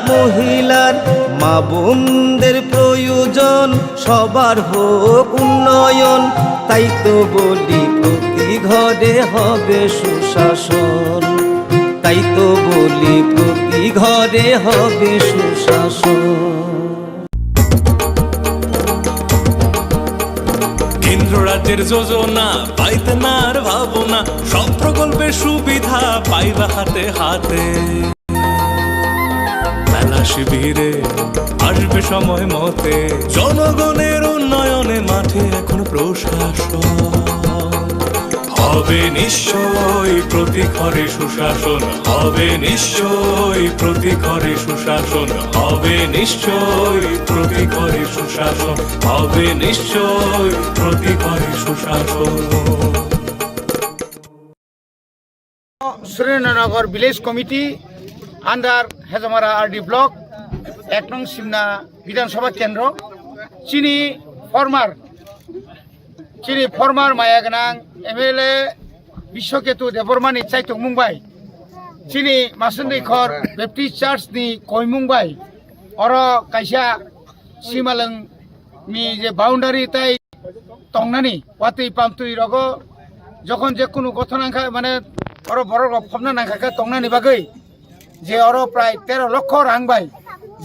মহিলার মা বোনদের প্রয়োজন, সবার হোক উন্নয়ন। তাই তো বলি প্রতি ঘরে হবে সুশাসন, তাই তো বলি প্রতি ঘরে হবে সুশাসন। কেন্দ্র রাজ্যের যোজনা পাইতে না আর ভাবনা, সব প্রকল্পের সুবিধা পাইবা হাতে হাতে। মেলা শিবিরে আসবে সময় মতে, জনগণের উন্নয়নে মাঠে এখন প্রশাসন। হবে নিশ্চয়ই প্রতি ঘরে সুশাসন, হবে নিশ্চয়ই প্রতি ঘরে সুশাসন, হবে নিশ্চয়ই প্রতি ঘরে সুশাসন, হবে নিশ্চয়ই প্রতি ঘরে সুশাসন। Surendranagar village committee under Hezamara RD block 1 नং सिमना विधानसभा केंद्र चीनी फॉर्मर माया गनां एमएलए विश्वकेतु देबरमानी चाइतों मुंबाई चीनी मासुंदैखर बेप्टिस्ट चार्च नि कोई मुंबाई और काइसा सीमालंग नि जे बाउंडारी ताई तंगनानी वातै पामतुई रगो जखन जे कुनु घटना माने और बड़ फबना नाखा तंगनानी बागै जे और प्राय 13 लक्ष रांबाय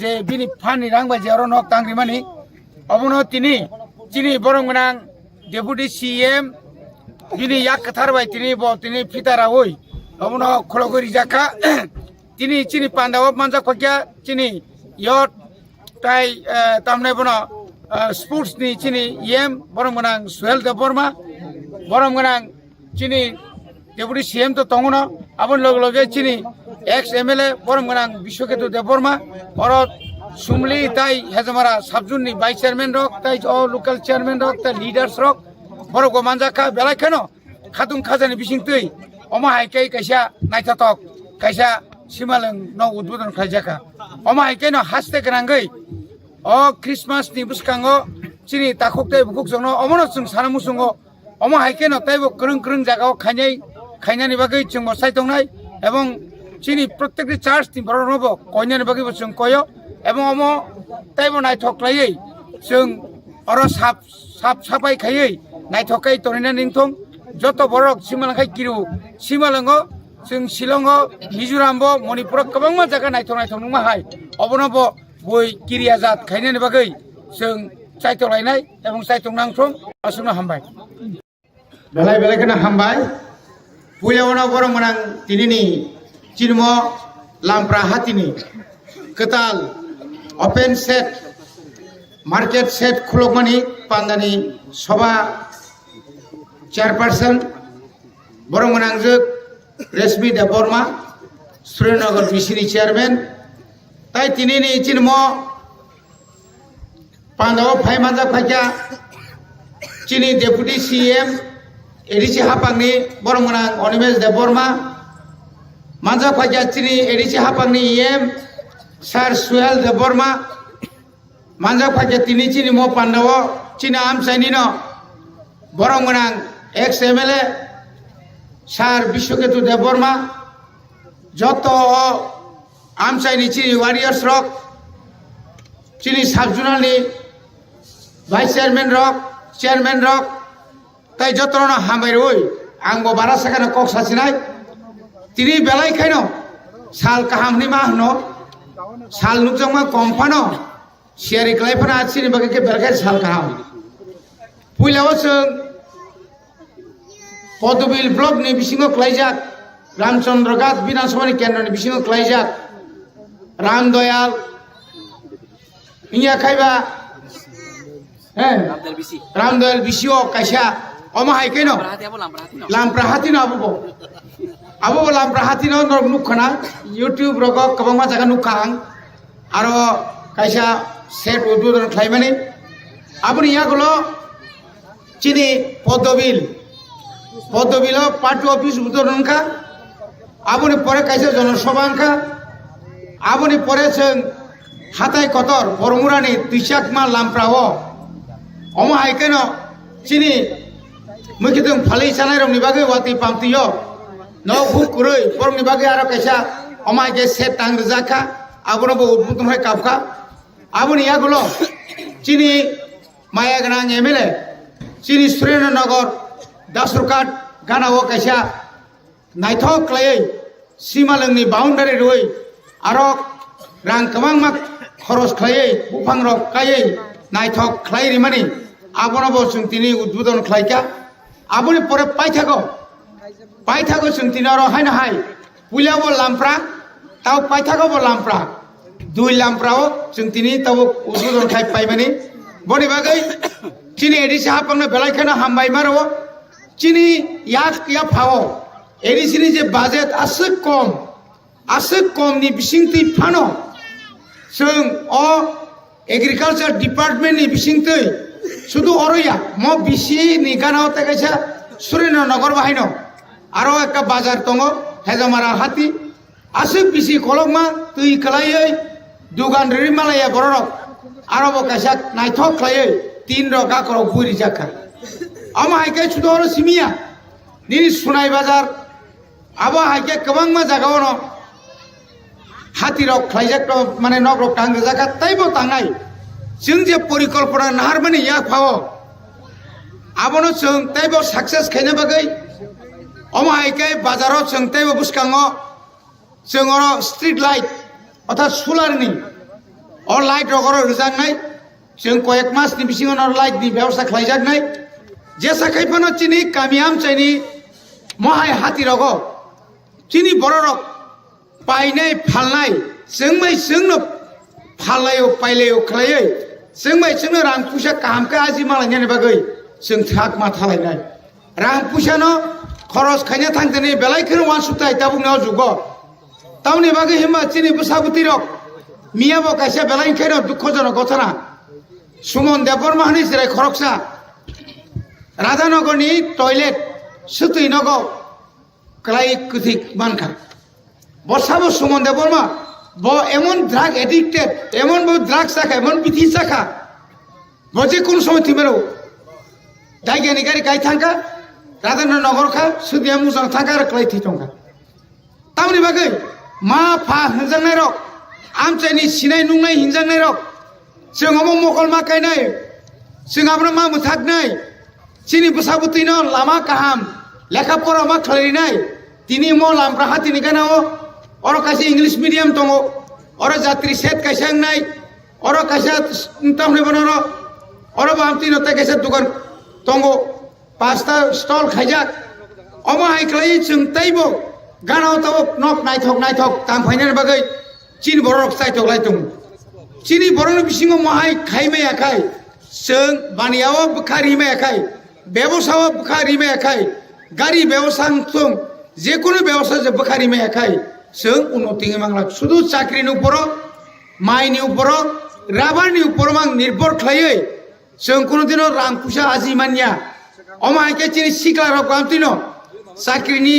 जे बिनि फानि रांबाय जे और नक तांग्रि मानि अबनो तिनि चीनी बरंगनां डेपुटी सीएम बिनि याक कथारबाय तिनि फितारा ओइ अबनो खलगरि जाखा तिनि चीनी पांडाव मानजा खक्या चीनी यट ताई तामने बनो स्पोर्ट्स नि चीनी एम बरंगनां सुहेल देबबर्मा बरंगनां चीनी डेपुटी सीएम तो तंगनो आबन लगे लगे चीनी एक्स एमएलए बरंगनां विश्वकेतु देबबर्मा और सुमली ताई हेजमारा साबजुननि वाइस चेयरमैन रक ताई लोकल चेयरमैन रक ताई लीडर्स रक बरग मानजाखा बेलायखानो खादुं खाजानि बिसिंतै अमा हाइकै कैसा नायथाथक कैसा सीमालंग न उद्बोधन खायजाखा अमा हाइकैनो हासते गोनांगै अ क्रिसमासनि बुसखांगो चीनी ताखुकतै बुकुकजोंनो अमनो जों सानामुसुंगो अमा हाइकैनो ताइबो गोरों जागाव खायनानि बागै जों सायथंनाय एवं चीनी प्रत्येकनि चार्चनि बरनबो कयनानि बागैबो जों कयो एवं अमो ताइबो नायथक्लायै जों अर साफ साफाय खायै नायथकाय तरिना निंथं जत बरक सीमालंखाय किरु सीमालंगो जों शिलंगो मिजोरामबो मणिपुर गोबां जायगा नायथं नुमाहाय अबनबो बय किरियाजात खायनानि बागै जों सायथलायनाय एवं सायथंनांथं असुनो हामबाय बेलायखौनो हामबाय पुलियावनो बरंगनां तिनिनि चिन्म लामप्रा हातिनि कताल ओपेन सेट मार्केट सेट खुलकमानि पांडानि सभा चेयरपर्सन बरंगनां जोग रेशमी देबबर्मा सुरेन्द्रनगर बिसिनि चेयरमैन ताई तिनिनि चिन्म पांडाव फाइमानजा फाइका चीनी डेपुटी सीएम एडिसी हापांनि बरंगनां अनिमेश देबबर्मा मानजा फाइका चीनी एडिसी हापांनि एम सार सुहेल देबबर्मा मानजा फाइका तिनि चीनी मो पांडाव चीनी आमचाइनिनो बरंगनां एक्स एमएलए सार विश्वकेतु देबबर्मा जत आमचाइनि चीनी वारियर्स रक चीनी साबजुनालनि वाइस चेयरमैन रक ताई जतनो हामबाय ओइ आंबो बारा साखानो कक सासिनाय तिनि बेलायखायनो साल काहामनि मा होनो साल नुकजोंमा कम्फानो सियारि क्लाइफाना आथिनि बागैके बेलखाय साल काहाम पुइलाव जों पदबिल ब्लकनि बिसिङाव क्लाइजाक रामचंद्र घाट विधानसभानि केन्द्रनि बिसिङाव क्लाइजाक रामदयाल इया खायबा रामदयाल बिसिओ कैसा अमा हाइकैनो लामप्रा हातिनो आबो लामप्रा हातिनो नुखाना यूट्यूब रग गोबां जायगा नुखा आं आरो कैसा सेट उद्बोधन खालामनानै आबोनि यागलो चीनी पदबिल पार्टी ऑफिस उद्बोधन का आबोनि परे कैसा जनसभा का आबोनि परे जों हाथाय कतर बरमुरानि दुइसाकमा लामप्राओ अमा हाइकैनो चीनी मैखिदों फालै सानाय रंनि बागै वाति पामतियो न भुकुरै बरंनि बागै आरो कैसा अमा हाइके सेट टांग जाखा abono bo udbudon hai kapka aboni yagulo chini maya ganang MLA chini Surendranagar Dasurkat gana o kaisa naithok klai simalangni boundary roi arok rang kamang mak khoros klai bufang rok kai naithok klai rimani abono bo sungtini udbudon klaika aboni pore paithago sungtini aro haina hai pulia bo lampra tau paithago bo lampra dui lampra o sungtini tau udbudon khai paimani boni bagai chini edisi hapangna belai khana hambai maro chini yak ya phao edisi ni je budget asuk kom ni bisingti phano sung o agriculture department ni bisingtei শুধু অরইয়া ম BC নিগানাও তেকাইছা Surendranagar বাহিনো আরো একটা বাজার দङ হেজামারা হাতি আসুক BC কলকমা তুই খালাইयै দুগান রি মালাইয়া বড়রক আরো বকাইছা নাইথক খালাইयै তিন রকা করক বুরি জাকা আমা হাইকে শুধু অর সিমিয়া নিনি সুনাই বাজার আবা হাইকে কবাংমা জাগাওনো হাতি রক খাইজাক মানে নগরক টাঙ্গ জাকা তাইবো তাঙ্গাই जों जे परिकल्पना नाहारमानि या फावो आबनो जों ताइबो सक्सेस खायनो बागै अमाहायके बाजाराव जों ताइबो बुसकाङो जों अर स्ट्रीट लाइट अर्थात सोलारनि अ लाइट रगर रजांनाय जों कयेक मासनि बिसिङाव अर लाइटनि व्यवस्था खालायजानाय जे साखायफोनो चिनि कामियाम चाइनि महाय हाति रगो चिनि बररक पाइनाय फालनाय जोंमै जोंनो फालायो पाइलायो खालायै जोंबाय जोंनो रां फैसा काहामखौ आजि मालायनि बागै जों थाक मा थालायनाय रां फैसानो खरस खायनो थांदोनि बेलायखौनो वान सुताय दा बुंनायाव जुग तावनि बागै हिमा चिनि बुसाबुति रक मियाबो कायसा बेलायखौनो दुखजनक घटना सुमन देबबर्मा हानि जिराय खरकसा राधानगरनि टयलेट सुतैनगो क्लाय कुथिक मानखा बसाबो सुमन देबबर्मा बो एमन ड्राग एडिक्टेड एमन बो ड्राग साखा एमन बिथि साखा बजे कोन समय थिमेरो दाइगानि गारि गाय थांगा राधानगर खा सुदिया मुजां थांगा आरो क्लाय थैथंगा तावनि बागै मा फा हिनजांनाय रक आमचाइनि सिनाय नुंनाय हिनजांनाय रक जों अमो मकल मा गायनाय जों आब्रा मा मुथागनाय चिनि बुसाबुतिनो लामा काहाम लेखा फरा मा खालायनाय तिनि म लामब्रा हातिनि गानाव और कैसे इंग्लिश मीडियम दङ और जात्रि सेट कैसे नाय और कैसे तमने बनानो और बामती नते कैसे दुकान दङ पास्ता स्टल खायजाक अमा हाइक्लाई जों ताइबो गानाव ताव नक नायथक तां फाइनाल बागै चिन बरक साइथक लाइथं चिनि बरनो बिसिङो माहाय खायमे आखाय जों बानियाव बुखारि मे आखाय बेबसाव बुखारि मे आखाय गारि बेबसा जों जेकुनु बेबसा जे बुखारि मे आखाय जों उन्नति मांगला शुद्ध चाकरिनि ऊपर माइनि ऊपर राबारनि ऊपर मां निर्भर खायै जों कोनो दिन रां फैसा आजि मानिया अमायके चिनि सिक्लाराव गामतिनो चाकरिनि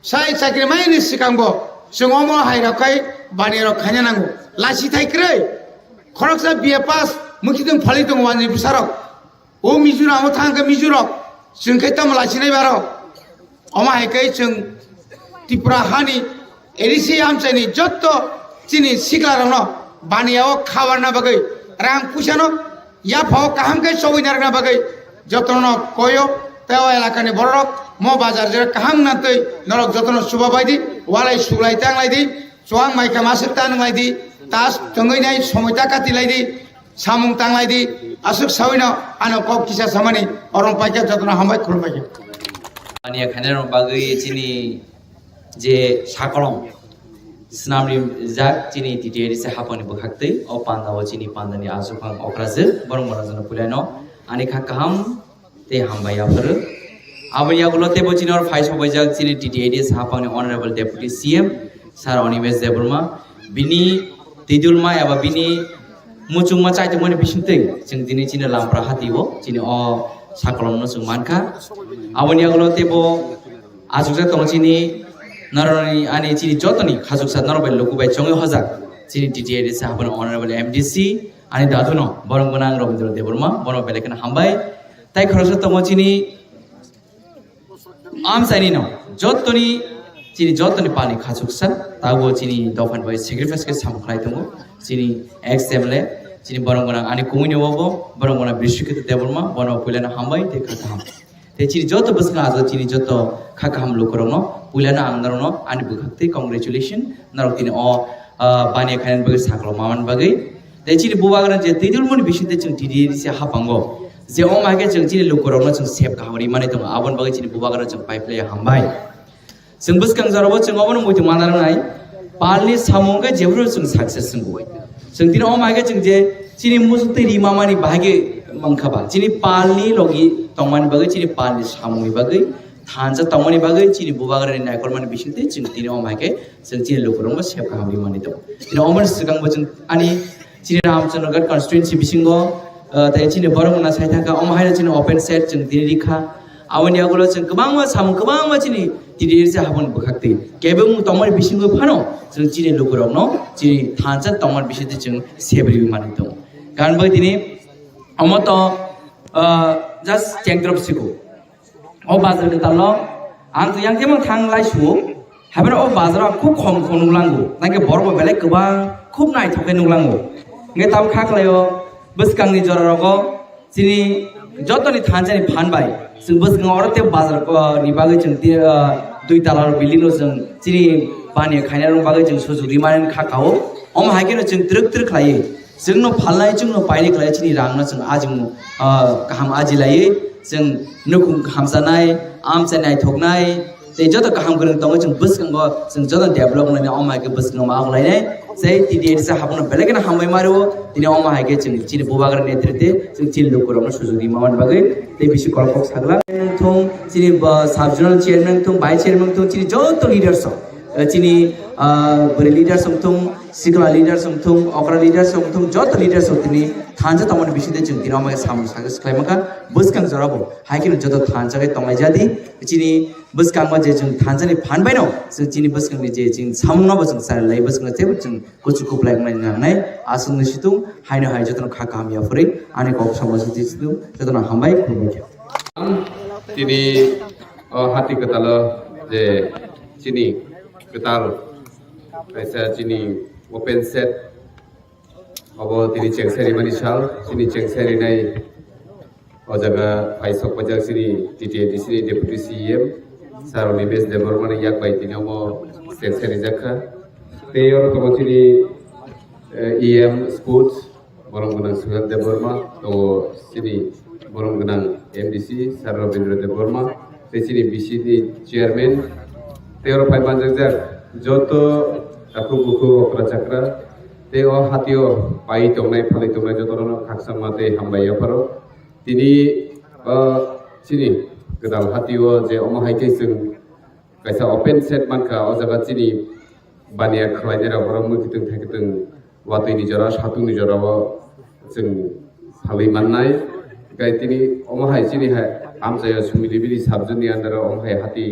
साख्रि माइनि सिगांबो जों अमा हायराखाय बानियाव खायना नांगौ लासि थाइख्रै खरकसा बिए पास मुखिदों फालि दङ वाननि बुसारक ओ मिजुराव थांगा मिजुरक जों खैताम लासिनाय बार अमायके जों त्रिपुरा हानि एरिसी आमचाइनि जत्तो चिनि सिक्लारावनो बानियाव खावारना बागै रां फैसानो या फाव काहामकै सवैनारना बागै जतनो कयो तेव एलाकानि बररक म बाजार जे काहाम नातै नरक जतनो सुबा बायदि वालाय सुलाय तांलायदि जवां माइका मासुक तांलायदि तास थंगैनाय समयता कातिलायदि सामुं तांलायदि आसुक सावैनो आनो कक किसा सामानि अरं पाइका जतनो हामबाय खुलुमबाय बानिया खानाय बागै चिनि जे साकलम स्नामनि जाक चिनि टिटिएरि से हापनि बखाक्तै अ पान्दाव चिनि पान्दानि आजुखां अक्राजो बरं बरजन पुलायनो आनि खा काहाम ते हामबायाफोर आबैयागुलो ते बचिनर फाइस बजाक चिनि टिटिएरि से हापनि अनरेबल डेपुटी सीएम सार अनिमेश देबबर्मा बिनि तिदुलमा एबा बिनि मुचुंमा चाइतमनि बिसिंतै जों दिनै चिनि लामप्रा हातिबो चिनि अ साकलमनो जों मानखा आबैयागुलो तेबो आजुजा तंचिनि नरनि आनि चिनि जतनि खाजुकसा नरबाय लुकुबाय चंगे हजाक चिनि टिटिएरि साहाबन अनरेबल एमडीसी आनि दादुनो बरं गोनां रबीन्द्र देबबर्मा बनो बेलेकन हामबाय ताइ खरस तमचिनि आमसाइनि न जतनि chini jotoni pani khachuksa tabo chini dofan bai sacrifice ke samkhlai tongo chini XMLA chini borongona ani kumuni wobo borongona bishikit deborma bono pulana hambai te khakam te chini joto basna ado chini joto khakam lokorono pulana angdarono ani bukhakte congratulation narok tini o pani khanen bagai saklo maman bagai te chini bubagana je tidulmoni bishite chung TDA se hapango je o mage chung chini lokorono chung sep khamri mane tong abon bagai chini bubagana chung pipeline hambai जों बसखां जारावो जों अबनो mojito मानारनाय पालनि सामंगे जेब्रो जों success जों गय जों दिन अ मागे जों जे चिनि मुसुते रिमामानि बागे मंखाबा चिनि पालनि लगी तंमानि बागे चिनि पालनि सामंनि बागे थानजा तंमानि बागे चिनि बुबागरनि नायकरमानि बिसिंते जों दिन अ मागे जों चिनि लोकरंबो सेबखा हामि मानि दं दिन अमन सिगांबो जों आनि चिनि रामचन्द्रगढ़ कन्स्टिट्युएन्सि बिसिंगो ताय चिनि बरमना साइथाका अमहायना चिनि ओपन सेट जों दिन रिखा आवनि आगोलो जों गोबां साम गोबां चिनि TDA से हाबन बखाक्ते केबो मु तमर बिसिंगो फानो जों चिनि लोकरंनो चिनि थानजा तमर बिसिते जों सेब्रि मानि दं गानबो दिनि अमत जस्ट चेंग्रप सिको ओ बाजार के तालो आं तो yang जेमन थां लाइसु हाबेर ओ बाजाराव खूब खम खम नुलांगो नाके बरबो बेले गोबां खूब नायथके नुलांगो नगे ताव खाखलायो बसकांनि जरारगो चिनि जतनि थानजानि फानबाय जों बसगां अरते बाजार को निबागै जों दुई तालार बिल्डिं जों चिनि पानि खायनाय बागै जों सुजुरि माने खाखाओ अम हायकेनो जों द्रक द्रक लायो जोंनो फालनाय जोंनो बायनाय खालाय चिनि रांनो जों आजिं गाहाम आजि लायो जों नुकुम खामजानाय आमजानाय थगनाय ते जत गाहाम गोरों दङ जों बसगांगो जों जत डेभलप लायनाय अम हायके बसगां मा लायनाय जै TDA से हाबनो बेलेगना हामबाय मारो दिनै अम हायके जों चिनि बुबागर नेतृत्वे जों चिनि लोकरनो सुजुरि मावन बागै ते बिसि कलकक सागला थं चिनि साब-जोनाल चेयरमैन थं भाइस चेयरमैन थं चिनि जत लिडार्स चिनि बोरै लिडार्स थं सिगला लिडार्स थं अकरा लिडार्स थं जत लिडार्स तिनि थानजा तमन बिसिते जों दिनाव मा साम सागस खायमाका बसकां जराबो हायकिनो जत थानजागे तंलाय जादि चिनि बसकां मा जे जों थानजानि फानबाय न जों चिनि बसकांनि जे जों सामनबो जों सारलाय बसकां जेबो जों कुचु कुप्लाय नांनाय आसुंनि सितु हायनो हाय जतन खाकामिया फरै आने कक समाज दिसु जतन हामबाय खुलुमबाय তিনি হাতি কেতাল যে চিনি কেতাল কাইসা চিনি ওপেন সেট অব তিনি চেংসারি মানি সাল চিনি চেংসারি নাই ও জায়গা ফাইসক পাজাক চিনি TDA চিনি ডেপুটি CM সার নিবেশ দেবর মানে ইয়াক বাই তিনি অব চেংসারি জাখা তেয়র তো চিনি EM স্পোর্টস বরং গনা সুহেল দেবর্মা তো চিনি borong genang MDC Sar Robindra Deborma Sini BCD Chairman Teoro Pai Banjak Joto Aku Buku Okra Chakra Teo Hatio Pai Tongnai Pali Tongnai Jotorono Kaksang Mate Hambaya Paro Tini Sini Kedal Hatio Je Oma Haike Sung Kaisa Open Set Manka Ozaga Sini Bania Klaidera Borong Mukitung Takitung Watu Ini Jara Satu Ni Jara Sung Pali Manai Gai tini omahai chini hai amjaya sumilibili sabjuni andara omahai hati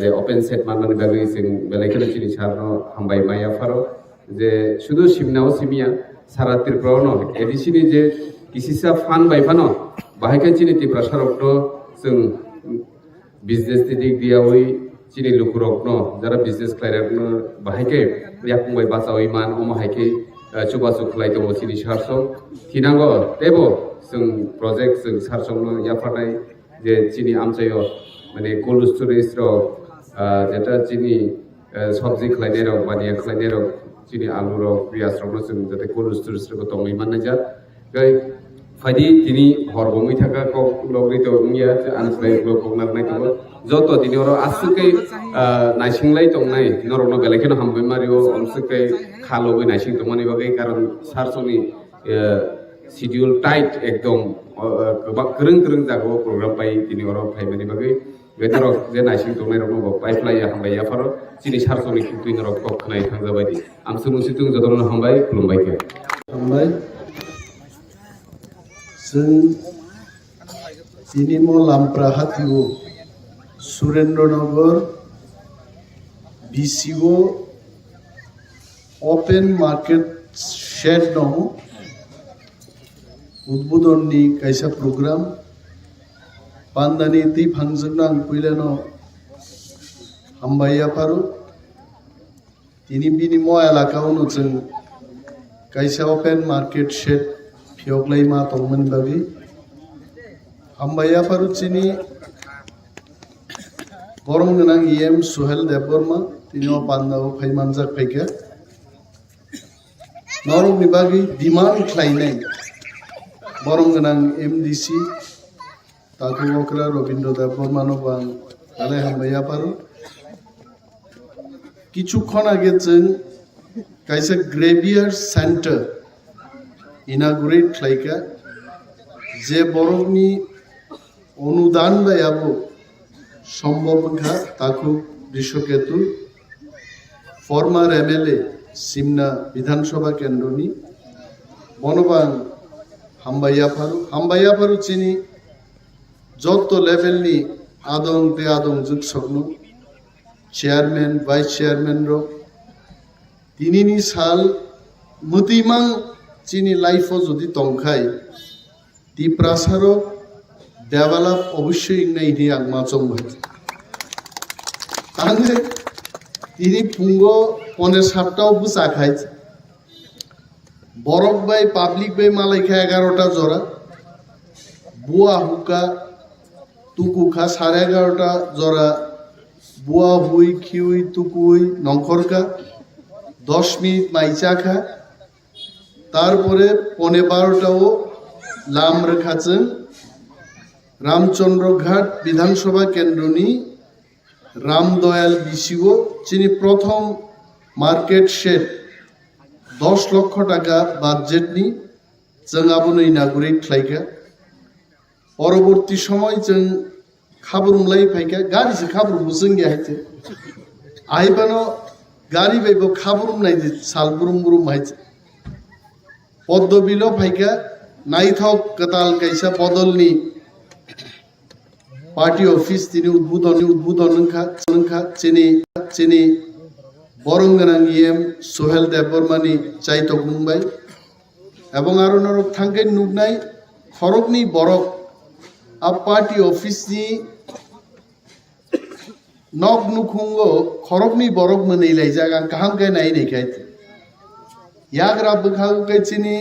je open set manmani bagi sing belekelo chini sarno hambai maya faro je শুধু simnao simia saratir prono edisini je kisisa fan bai fano bahai chini ti prasarokno sing business tidik dia oi chini lukurokno jara business klairokno bahai ke yakungbai basaoi man omahai ke chuba chuklai to chini sarso tinango tebo जों project जों सारसंनो याफानाय जे चिनि आमचायो माने cold storage रो जेटा चिनि सब्जी खलायनाय रो बानिया खलायनाय रो चिनि आलु रो पियाज रो जों जते cold storage रो तंगै माननाय जा गय फायदि तिनि हरबङै थाका को लगै तो मिया आनस्लाय ब्लक नारनाय तो जतो दिनि रो आसुकै नायसिंलाय तंनाय नरनो बेलेखनो हामबाय मारियो अमसुकै खालगै नायसिं तंमानि बागै कारण सारसंनि schedule tight ekdom kereng kereng jago program pai tini oro pai mani bagai betaro je naising tongnai rok no pai fly ya hambai ya faro chini sarsoni kutu ni rok kok nai thangja bai di amsung situng jodon hambai khulumbai ke hambai जों chini mo lampra hatiu Surendranagor BCO open market shed no उद्बोधननि कायसा program पान्दानि दै फांजोबनां पयलानो हामबाया पारो तिनी बिनिमय एलाकायावनो जों कायसा ओपेन मार्केट शेड फियगलाय मा दंमोन बागै हामबाया पारो तिनी बरं गोनां EM सुहेल देबबर्मा तिनी पान्दाव फाइमानजाक फाइका नरमनि बागै डिमान्ड खालायनाय बरं गोनां MDC ताकु वक्रा रविन्द्र देबबर्मानो बां आले हामबाया पारो কিছুক্ষণ আগে जों কাইসা গ্রেভিয়ার সেন্টার ইনাগুরেট খাইকা যে বরংনি অনুদান লায়াবো সম্ভব খা তাকু বিশ্বকেতু ফরমার MLA সিমনা বিধানসভা কেন্দ্রনি বনবাং হামবায়া পারু চিনি যত লেভেলনি আদং তে আদং যুগ সকনো চেয়ারম্যান ভাইস চেয়ারম্যান रो তিনিনি সাল মতিমাং চিনি লাইফও যদি তংখাই তি প্রাসারও ডেভেলপ অবশ্যই নাই নি আগমাচং ভাই আগে তিনি পুঙ্গ ৫-৭টাও বুচা খাই বরফ বাই পাবলিক বাই মালাইখা 11টা জোড়া বুয়া হুকা তুকুখা 11:30টা জোড়া बुआ हुई खिउई तुकुई नंखरका 10 मिनिट माइचाखा तारपरे 12:15টাও लाम रेखाजों रामचंद्र घाट विधानसभा केंद्रनि रामदयाल बिसिओ जिनि प्रथम मार्केट शेड 10 लक्ष टाका बाजेटनि जों आबोनो इनागुरेट खालायगा परवर्ती समय जों खाबरुमलाय फाइका गाड़ी से खाबरुम जों गयाहैते आइबानो गाड़ी बाइबो खाबरुम नायदि सालबुरुम बुरुम हाइते पद्मबिलो फाइका नाइथक कताल कैसा बदलनि पार्टी ऑफिस तिनि उद्बोधन चिनि बरं गोनां EM सुहेल देबबर्मानि चाइतक मुंबाई एवं आरो नरक थांगै नुगनाय खरगनि बरक आ पार्टी ऑफिस नि नग नुखुंगो खरगनि बरक मोनैलाय जागा काहाम गाय नाय नायखायते याग्रा बखाउ कैचिनि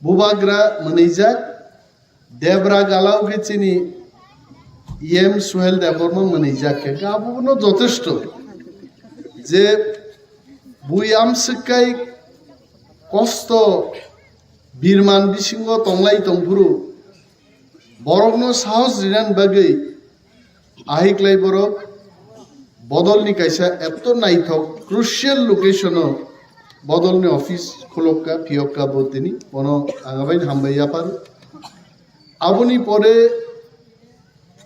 बुबाग्रा मोनैजा देबरा गालाव कैचिनि EM सुहेल देबबर्मा मोनैजा के गाबुनो যথেষ্ট যে বুয়াম সকাই কষ্ট বীরমান বিসিংহ তংলাই তংফুরু বরকनो साहस रिनान बागै आहिक्लाय बरक बदलनि कैसा एत नाइथक क्रुशियल लोकेशनो बदलनि ऑफिस खुलक्का फियक्का बोतिनि बनो आगाबाइन हामबाया पारो आबुनि परे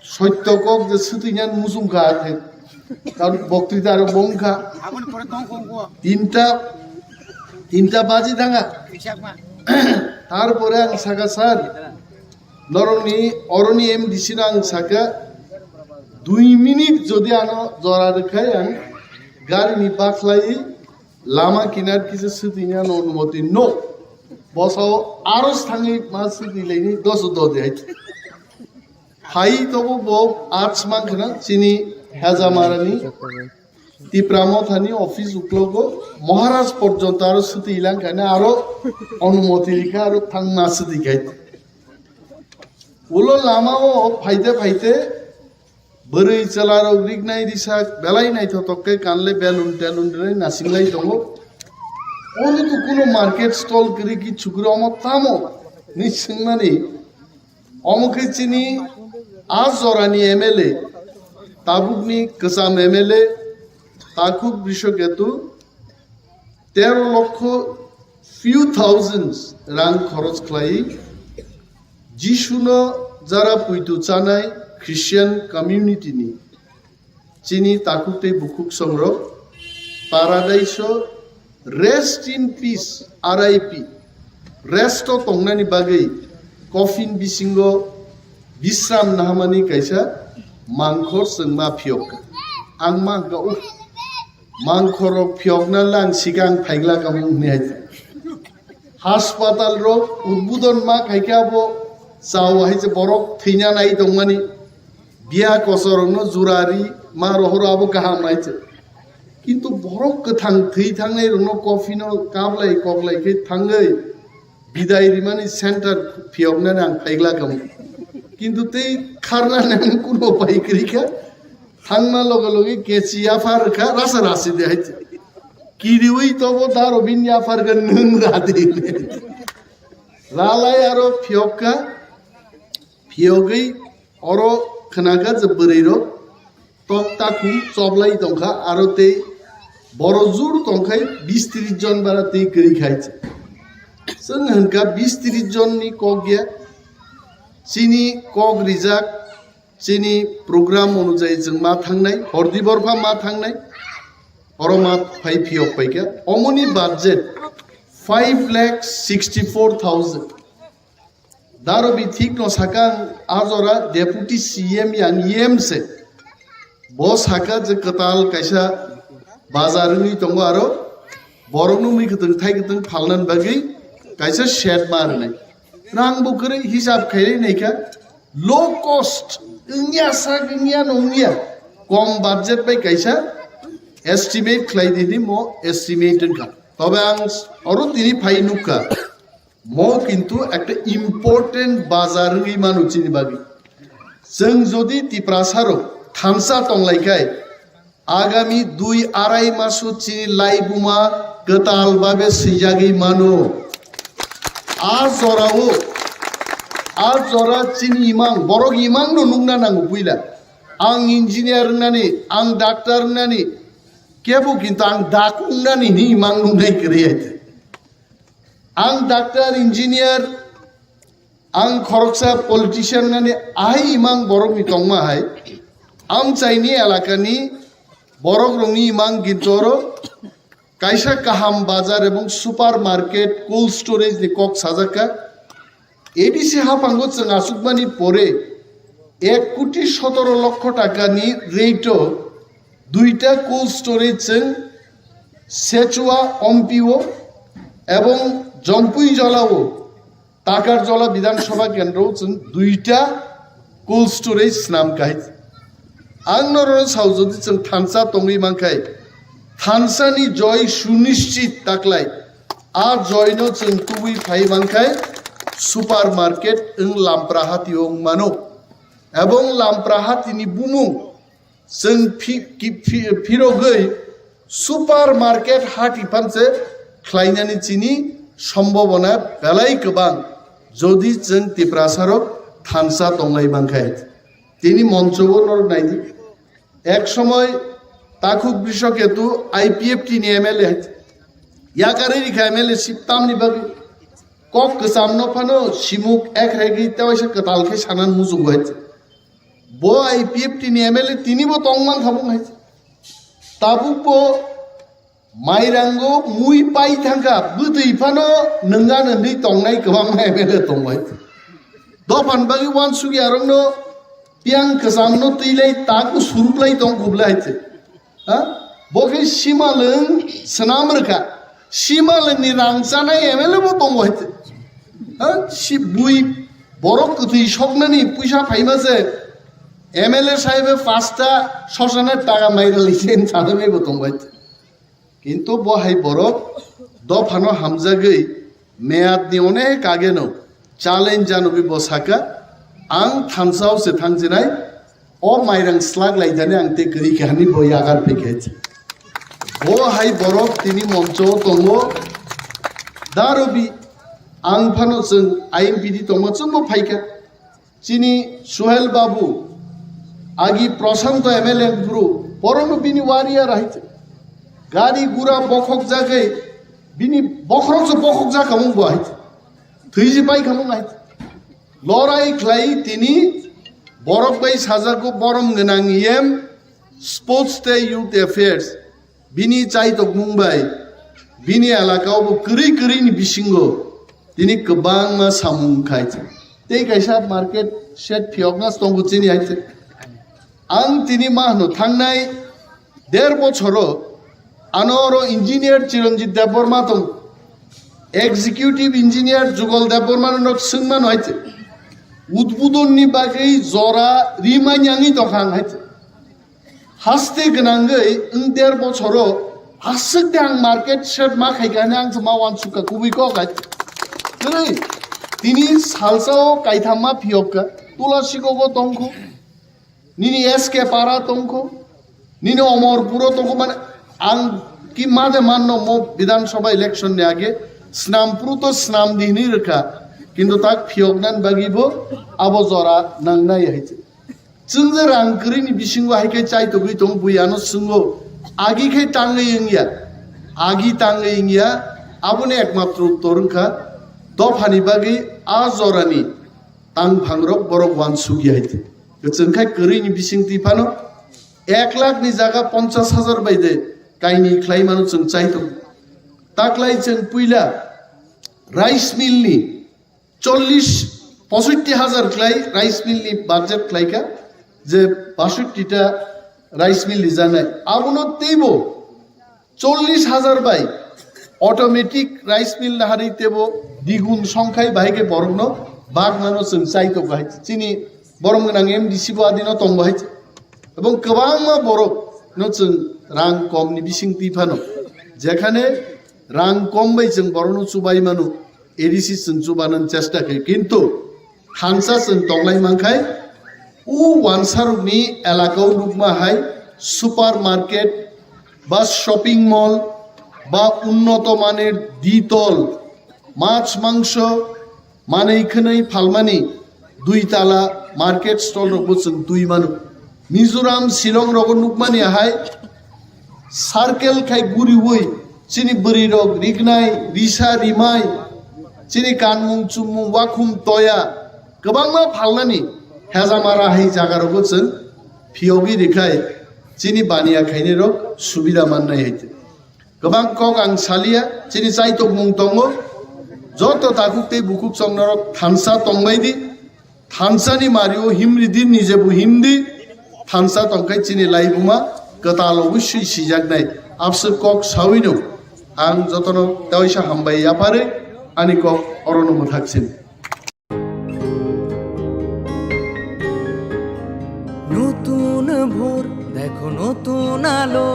सत्यকক जे सुतियान मुसुमखा आथे कारण बक्तृता आरो बंखा তিনটা বাজি দাঙ্গা তারপরে আং সাকা স্যার नरंनि अरनि MDC आं साका 2 मिनिट जदि आनो जरा रखाय आं गारिनि बाखलाई लामा किनार किसे सुतिया अनुमति नो बसाव आरस थाङै मा सुतिलायनि 10 दे हाय तबो ब आर्ट्स मांखना चिनि हेजामारानि तिप्रामथानि ऑफिस उक्लगो महाराज पर्यन्त आरो सुतिलां खाने आरो अनुमति लिखा आरो थांना सुतिखाय उलो लामाओ फाइते बोरै चलारो ग्रिगनाय दिसा बेलाय नायथ तक्के कानले बेलुन टेलुन रे नासिंलाय दङो ओनो तो कुनो मार्केट स्टल करि कि छुकुरो अम तामो निसिंनानि अमखे चिनि आज जरानि MLA ताबुकनि गोसाम MLA ताकुब बिशकेतु 13 लक्ष few thousands रां खरच खालाय जिसुनो जरा पुइतु चानाय ख्रिस्टियान कम्युनिटीनि चिनि ताकुते बुकुक संग्रह paradise rest in peace RIP rest तंगनानि बागै कफिन बिसिंगो विश्राम नाहामानि कैसा मांखर जोंमा फियक आं मांखा मांखर फियकना लां सिगां फाइग्ला कामुंनि हास्पाताल रो उद्बोधन मा खायखाबो जाव हाय जे बरक थैना नाय दंमानि बिया कसरनो जुरारि मा रहराबो गाहाम नायचे किन्तु बरफ गोथां थै थांनाय रनो कफिनो काबलाय कबलायखै थाङै बिदाय रिमानि सेन्टार फियबनानै आं फाइग्ला गम किन्तु तै खारनानै आं कुनो पाइक्रिखा थांना लगे लगे केचिया फारखा रासा रासि देहायचे किरिवै तबो दारो बिन्या फारगन नों रादे लालाय आरो फियबका फियगै अरो खनागा जबरैरो तक्ताखु चबलाय दंखा आरो तै बरजुर दंखाय 20-30 जन बारा तै करि खायचे जों होनका 20-30 जननि कगिया चिनि कग रिजाक चिनि प्रोग्राम अनुजायै जों मा थांनाय हरदि बरफा मा थांनाय अरमा फाइ फियक पाइका अमनि बाजेट 5,64,000 दारो बि ठीक न साका आजरा डेपुटी सीएम यां येम से बो साका जे कताल कैसा बाजारनि दङ आरो बरंनु मिखतन थाइगतन फालनान बागै कैसा शेड मारनाय रां बुकरे हिसाब खायरै नायका लो कस्ट इंया सागनिया नंगिया कम बाजेट बाय कैसा एस्टिमेट खालायदिनि मो एस्टिमेटेड का तबे आं अरु दिनि फाइ नुका मो किन्तु একটা इम्पोर्टेन्ट बाजारनि मानुचिनि बागै जों जदि तिप्रासारो थामसा तंलायखाय आगामी 2-2.5 मासो चिनि लाइबुमा कताल बाबे सैजागै मानो आ जरा चिनि इमां बरग इमां नो नुंगना नांगौ पुइला आं इंजिनियर नानि आं डाक्टर नानि केबो किन्तु आं दाकुंनानि नि इमां नुंनाय करियायते आं डाक्टर इंजिनियर आं खरकसा पलिटिशियन नानि आइ इमां बरग नि तंमा हाय आम चाइनि एलाकानि बरग रंनि इमां गितरो कायसा काहाम बाजार एवं सुपार मार्केट कोल्ड स्टोरेज नि कक साजाका एडिसि हाफांगो जों आसुकमानि परे 1,17,00,000 टाकानि रेटो दुईटा कोल्ड स्टोरेज जों सेचुआ अम्पिओ एवं जम्पुई जलाओ टाकार जला विधानसभा केंद्र जों दुईटा कोल्ड स्टोरेज नाम काहि आं नरन सावजदि जों थानसा तंगै मांखाय थानसानि जय सुनिश्चित ताकलाय आ जयनो जों तुबुई फाइ मांखाय सुपार मार्केट ओं लामप्राहाति ओं मानो एवं लामप्राहातिनि बुमुं जों फिरगै सुपार मार्केट हाटिफानसे ख्लायनानि चिनि सम्भावना बेलाय गोबां जदि जों तिप्रासाराव थानसा तंलाय मांखाय तिनि मन्चबो नर नायदि एक समय ताकुक बिशकेतु आईपीएफटी नि एमएलए याकारे रिखा एमएलए सिपतामनि बागै कक गसामनो फानो सिमुक एक रेगि तावैसे कतालखे सानान मुजुग होयছে बो आईपीएफटी नि एमएलए तिनिबो तंगमान खाबुं है ताबुबो माइरांगो मुइ पाइ थांगा बुदै फानो नंगा नन्दै तंनाय गोबां एमएलए तंबाय दफान बागै वान सुगियारंनो पियां गसामनो तैलाय ताकु सुरुप्लाय दं गुबलायते हा बखे सिमालों सनामरखा सिमालोंनि रांजानाय एमएलए बो दंबायते हा सि बुइ बरक गथै सकनानि पैसा फाइमासे एमएलए साहेब 5टा ससाना टाका माइरालिसेन सादमेबो दंबायते किन्तु बहाय बरक दफानो हामजागै मेयादनि अनेक आगेनो चैलेंज जानोबि बसाका आं थानसाव से थांजिनाय अ माइरां स्लाग लायजाने आं ते गरिखानि बयागार फैखेच बो हाय बरक तिनि मंच दंगो दारबि आं फानो जों आइन बिदि दंमो जोंबो फाइका चिनि सुहेल बाबू आगि प्रशांत एमएलए गुरु परम बिनि वारिया राहित गाड़ी गुरा बखक जागै बिनि बखरक से बखक जाखामु बाहित थैजि बाय खामु आहित लराय ख्लाय तिनि बरक बाय साजाको बरम गोनां येम स्पोर्ट्स डे यूथ अफेयर्स बिनि चाइतक मुंबाइ बिनि एलाकायाव करै करैनि बिसिंगो तिनि गोबां मा सामुं खायत ते कैसा मार्केट सेट फियगनास दंगो चिनि आइत आं तिनि मा होनो थांनाय 1.5 बछर आनरो इंजिनियर चिरंजीत देबबर्मा दं एग्जीक्यूटिव इंजिनियर जुगल देबबर्मा नक सोंमान हायत उद्बोधननि बागै जरा रिमान्याङि दखान हायत haste genangai eng 1.5 bochoro hasek dang market share ma khaigane ang ma wan suka kubi ko kai krai tini salsao kaithama phioka tulasi ko tongko nini SK para tongko nini omorpuro tongko মানে ang কি মাঝে মান্য মো বিধানসভা election নে আগে স্নামপুর তো স্নাম দিনি রেখা কিন্তু তাক ফিয়গনান বাগিব আবো জরা নাংনাই হইছে जोंजे रांकरिनि बिसिंगो हाइके चाइ तो गई तंग बुयानो सुंगो आगि खे टांगै इंगिया आगि टांगै इंगिया आबोने एकमात्र उत्तरखा दफानि बागै आ जरानि तां भांग्रक बरक वान सुगि हाइते जोंखाय करिनि बिसिं तिफानो 1 लाख नि जागा 50,000 बायदे काइनि ख्लाइमानो जों चाइ तो ताकलाय जों पुइला राइस मिलनि 65,000 ख्लाइ राइस मिलनि बाजेट ख्लाइका যে 62টা রাইস মিল লিজানায় আবুনো তেইবো 40,000 বাই অটোমেটিক রাইস মিল হারি তেবো দ্বিগুণ সংখ্যায় বাইকে বরং বাঘ মানুষ চাইতো গাইছে চিনি বরং নাং এমডিসি বাদিনো তং বাহাইছে এবং গোবাং মা বরক নচুন রাং কমনি বিসিং তিফানো যেখানে রাং কম বাই जों বরনো চুবাই মানু এডিসি जों চুবানোর চেষ্টা করে কিন্তু হানসা जों তংলাই মাংখাই ও ওয়ানসারুকনি এলাকাও নুকমা হাই সুপার মার্কেট বা শপিং মল বা উন্নত মানের দ্বিতল মাছ মাংস মানে এখানেই ফালমানি 2 তালা মার্কেট স্টল রকম 2 মানু মিজোরাম শিলং রগ নুকমানি হাই সার্কেল খাই গুরি হই চিনি বরি রগ রিগনাই রিসা রিমাই চিনি কানমুং চুমুং ওয়াকুম তয়া गोबां मा फालनानि हेजामारा हाई जागारगो जों फियोगि रिखाय चिनि बानिया खायने रग सुबिदा माननाय हैते गोबां कग आं सालिया चिनि जायतो मुं दङो जत ताकुते बुकुक संगनरक थानसा तंबायदि थानसानि मारियो हिमरिदि निजेबु हिमदि थानसा तंखाय चिनि लाइबुमा गताल अबश्य सिजागनाय आपसो कग साविनो आं जतन दावैसा हामबाय यापारे आनि कग अरनो मथाकसिन নতুন ভোর দেখো নতুন আলো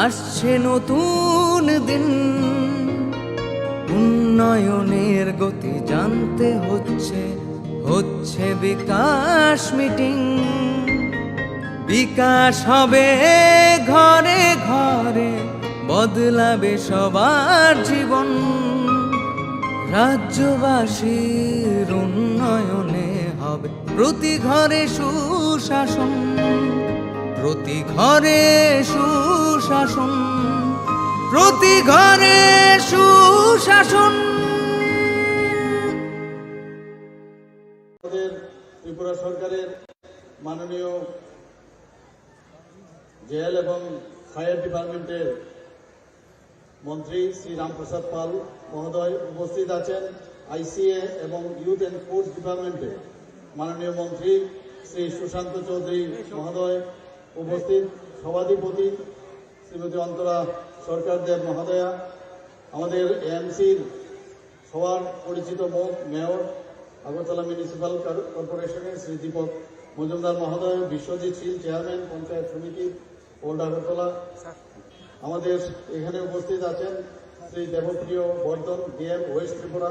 আসছে নতুন দিন উন্নয়নের গতি জানতে হচ্ছে বিকাশ মিটিং বিকাশ হবে ঘরে ঘরে বদলাবে সবার জীবন রাজ্যবাসীর উন্নয়নে হবে প্রতি ঘরে সুশাসন প্রতি ঘরে সুশাসন প্রতি ঘরে সুশাসন ত্রিপুরা সরকারের মাননীয় জেল এবং ফায়ার ডিপার্টমেন্টের মন্ত্রী শ্রী রামপ্রসাদ পাল মহোদয় উপস্থিত আছেন আইসিএ এবং ইউথ অ্যান্ড স্পোর্টস ডিপার্টমেন্টের মাননীয় মন্ত্রী শ্রী সুশান্ত চৌধুরী মহোদয় উপস্থিত সভাধিপতি শ্রীমতী অন্তরা সরকার দেব মহোদয়া আমাদের এএমসির সবার পরিচিত মুখ মেয়র আগরতলা মিউনিসিপ্যাল কর্পোরেশনের শ্রী দীপক মজুমদার মহোদয় বিশ্বজিৎ শীল চেয়ারম্যান পঞ্চায়েত সমিতি ওল্ড আগরতলা আমাদের এখানে উপস্থিত আছেন Shri Debapriya Bardhan DM West Tripura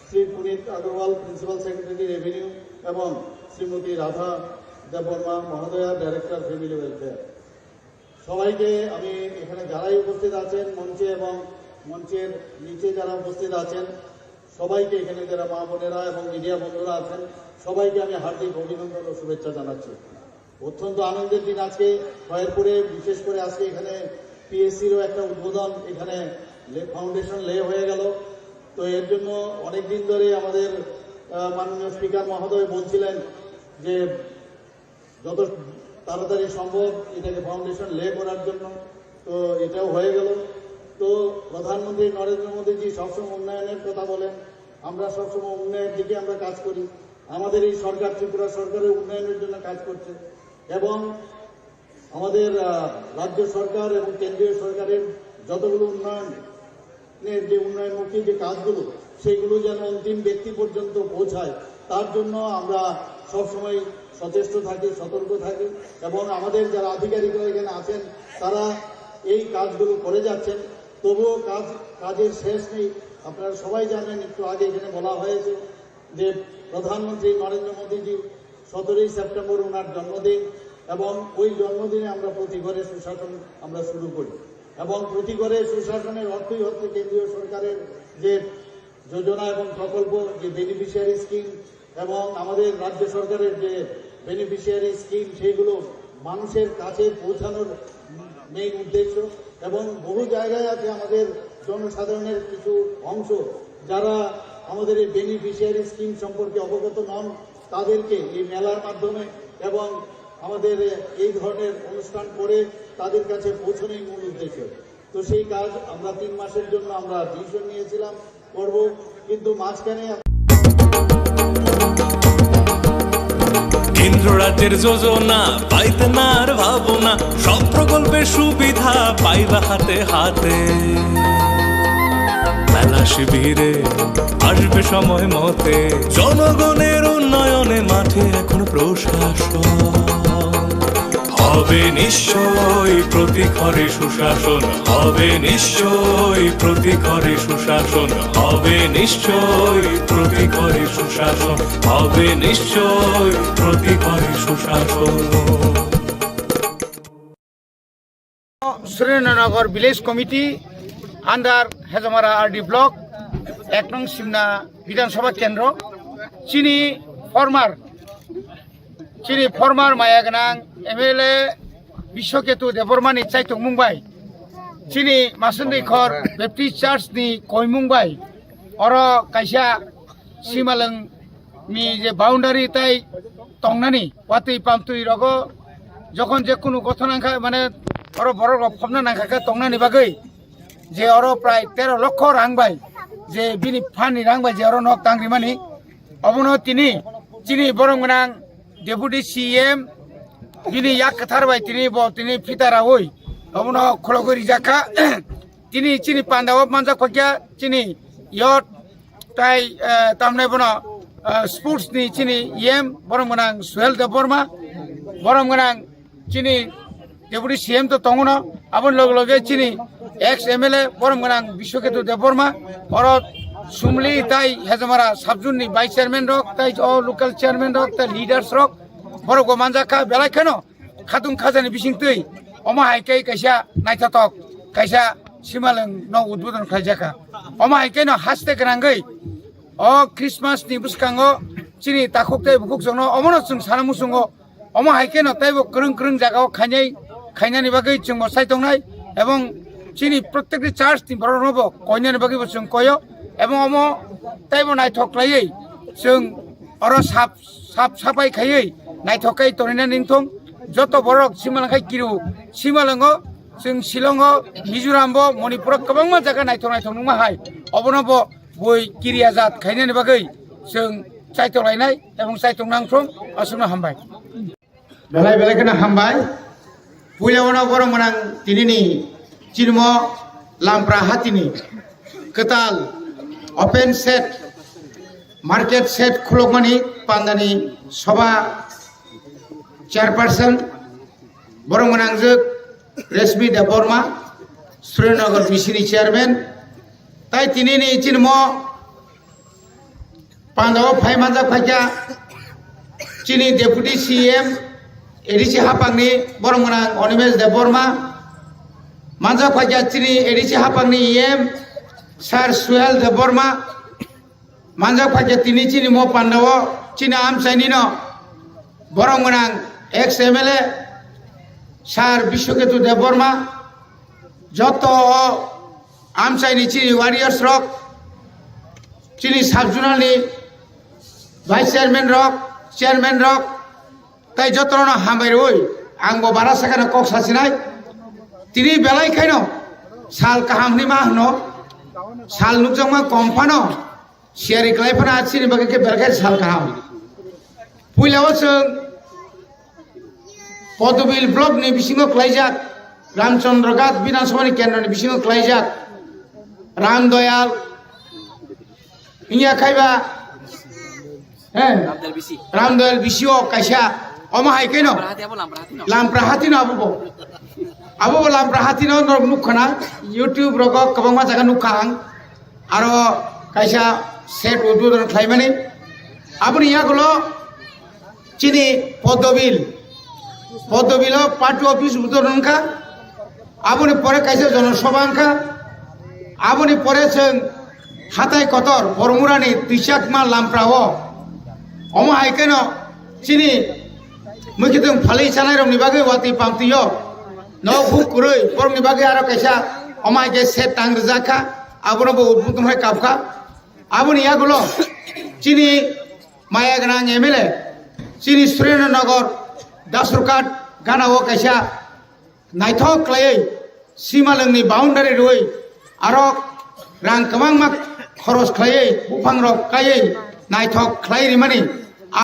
Shri Punit Agarwal principal secretary revenue এবং শ্রীমতী রাধা দেববর্মা মহোদয়া ডাইরেক্টর ফ্যামিলি ওয়েলফেয়ার সবাইকে আমি এখানে যারাই উপস্থিত আছেন মঞ্চে এবং মঞ্চের নিচে যারা উপস্থিত আছেন সবাইকে এখানে যারা মা বোনেরা এবং মিডিয়া বন্ধুরা আছেন সবাইকে আমি হার্দিক অভিনন্দন ও শুভেচ্ছা জানাচ্ছি অত্যন্ত আনন্দের দিন আজকে খয়েরপুরে বিশেষ করে আজকে এখানে পিএসসিরও একটা উদ্বোধন এখানে ফাউন্ডেশন লে হয়ে গেল তো এর জন্য অনেক দিন ধরে আমাদের মাননীয় স্পিকার মহোদয় বলছিলেন যে যত তাড়াতাড়ি সম্ভব এটাকে ফাউন্ডেশন লে করার জন্য তো এটাও হয়ে গেল তো প্রধানমন্ত্রী নরেন্দ্র মোদীজি সবসময় উন্নয়নের কথা বলেন আমরা সবসময় উন্নয়নের দিকে আমরা কাজ করি আমাদের এই সরকার ত্রিপুরা সরকারের উন্নয়নের জন্য কাজ করছে এবং আমাদের রাজ্য সরকার এবং কেন্দ্রীয় সরকারের যতগুলো উন্নয়নের যে উন্নয়নমুখী যে কাজগুলো সেইগুলো যেন অন্তিম ব্যক্তি পর্যন্ত পৌঁছায় তার জন্য আমরা সবসময় সচেষ্ট থাকি, সতর্ক থাকি এবং আমাদের যারা আধিকারিকরা এখানে আছেন তারা এই কাজগুলো করে যাচ্ছেন। তবুও কাজের শেষ নেই। আপনারা সবাই জানেন, একটু আগে এখানে বলা হয়েছে যে প্রধানমন্ত্রী নরেন্দ্র মোদীজি 17ই সেপ্টেম্বর ওনার জন্মদিন, এবং ওই জন্মদিনে আমরা প্রতি ঘরে সুশাসন আমরা শুরু করি। এবং প্রতি ঘরে সুশাসনের অর্থই হচ্ছে কেন্দ্রীয় সরকারের যে যোজনা এবং প্রকল্প, যে বেনিফিশিয়ারি স্কিম এবং আমাদের রাজ্য সরকারের যে বেনিফিশিয়ারি স্কিম, সেইগুলো মানুষের কাছে পৌঁছানোর মেইন উদ্দেশ্য। এবং বহু জায়গায় আছে আমাদের জনসাধারণের কিছু অংশ যারা আমাদের এই বেনিফিশিয়ারি স্কিম সম্পর্কে অবগত নন, তাদেরকে এই মেলার মাধ্যমে এবং আমাদের এই ধরনের অনুষ্ঠান করে তাদের কাছে পৌঁছানোই মূল উদ্দেশ্য। তো সেই কাজ আমরা 3 মাসের জন্য আমরা ডিসিশন নিয়েছিলাম করব, কিন্তু মাঝখানে কেন্দ্র রাজ্যের যোজনা পাইতে না আর ভাবনা, সব প্রকল্পের সুবিধা পাইবা হাতে হাতে। মেলা শিবিরে আসবে সময় মতে, জনগণের উন্নয়নে মাঠে এখন প্রশাসন হবে নিশ্চয়ই প্রতি ঘরে সুশাসন, হবে নিশ্চয়ই প্রতি ঘরে সুশাসন, হবে নিশ্চয়ই প্রতি ঘরে সুশাসন, হবে নিশ্চয়ই প্রতি ঘরে সুশাসন। Surendranagar village committee under Hezamara RD block 1 নং সিমনা বিধানসভা কেন্দ্র চিনি ফরমার মায়াগানাং MLA বিশ্বকেতু দেববর্মানি চাইtung mungbai চিনি মাসুন্দিখর Baptist church ni koimungbai oro kaisa simaleng ni je boundary tai tongnani watui pamtui rogo যখন যে কোনো ঘটনা মানে oro বড় ফমনা নাখাকা tongnani bagai যে oro প্রায় 13 লক্ষ রাংবাই যে বিনি ফানি রাংবাই যে oro nok tangri mani obono তিনি চিনি বরংনাং ডেপুটি CM তিনি ইয়াক কথারবাই তিনি ফিতারা ওই অবনো খলগরি জাকা তিনি চিনি পান্দাও মানজা খকিয়া চিনি ইয়ট তাই তামনে বনো স্পোর্টস নি চিনি ইএম বরংনাং সুহেল দেববর্মা বরংনাং চিনি ডেপুটি CM তো তংনো আবন লগে লগে চিনি x MLA বরংনাং Biswaketu Debbarma or সুমলি তাই হেজমারা সাবজুননি ভাইস চেয়ারম্যান রক তাই ও লোকাল চেয়ারম্যান রক তাই লিডার্স রক বড় মানজাকা বেলাই কেন খাতুন খাজানি বিসিংতৈ অমা হাইকাই কাইসা নাইথাতক কাইসা সিমালং ন উদ্বোধন খাইজাকা অমা হাইকাই ন হাসতে গরাঙ্গৈ ও ক্রিসমাস নি বুসকাঙ্গো চিনি তাখুকতাই বুকুকজনো অমন जों सानामुसुंगो অমা হাইকাই ন তাইবো করং জায়গাও খাইনানি বাগৈ जों সাইতংনাই এবং চিনি প্রত্যেকটি চার্চ নি বড় নব কইনানি বাগৈ जों কয় এবং অম তাইবো নাইথকলাयै जों অর সাফাই খাইयै নাইথকাই তরিনা নিংথং যত বড় সিমালংখাই কিরু সিমালংও जों শিলংও মিজোরামবো মণিপুর गोबां জায়গা নাইথং नुमा हाय অবনব বই কিরিয়া জাত খাইনানি বাগৈ जों চাইতলাইনাই এবং চাইতংনাংথং আসুনো হামবাই বেলাইখানে হামবাই পুইলাवनो বরংমানাং তিনিনি চিরম লামপ্রা হাতিনি কেতাল ओपेन सेट मार्केट सेट खुलकमानी पान्दानी सभा चेयरपार्सन बरंमनांजोक रेशमी देबबर्मा सुरेन्द्रनगर बिसिनि चेयरमैन ताई तिनिनि चिनम पान्दाव फाइमानजा फाइका चिनी डेपुटी CM एडिसि हापांनि बरंमनां अनिमेश देबबर्मा मानजा फाइका चिनी एडिसि हापांनि EM Sar Suhel Deborma Manjak Paja Tini Chini Mo Pandawo China Amsainino Borongmanang ex MLA Sar Bishoketu Deborma Joto Amsaini Chini Warriors Rock Chini Subjunali Vice Chairman Rock Chairman Rock Tai Jotrono Hambairoi Angbo Barasakana Kok Sasinai Tini Belai Kaino Sal Kahamni Mahno साल नुकजोंमा कम्फानो शेयारि क्लाइफाना आथिनि बागैके बेरखाय साल काहाम पुइलाव जों पदबिल block नि बिसिङाव क्लाइजाक रामचन्द्रघाट विधानसभानि केन्द्रनि बिसिङाव क्लाइजाक रामदयाल इया खायबा হ্যাঁ রামদয়াল বিসিও কাইসা অমাহাই কেন লামপ্রা হাতিনো আবো লামপ্রা হাতিনো নরক নুখানা YouTube রগ কবাংমা জায়গা নুখাং আরো কাইসা সেট উদ্বোধন খাইমানি আপনি ইয়াগুলো চিনি পদ্মবিল পার্টি অফিস উদ্বোধন খা আপনি পরে কাইসা জনসভা আনখা আপনি পরে जों হাতাই কতর বরমুরানি তিসাকমা লামপ্রাও অমাহাই কেন চিনি মুখিদং ফালি চানাই রংনি বাগै ওয়াতি পামতিयो ন হুকুরৈ বরংনি বাগै আরো কাইসা অমাহাই গে সেট টাংরজাখা আবনবো উদ্বোধন হয় কাপখা আপনি ইয়াগুলো চিনি মায়াগ্রাং এমএলএ চিনি সুরেন্দ্রনগর দাসরকাট গানাও কাইসা नायथक खालायै सीमालोंनि बाउन्डारि रुइ आरो रां गोबां खरस खालायै बुफां रक खालायै नायथक खालायै माने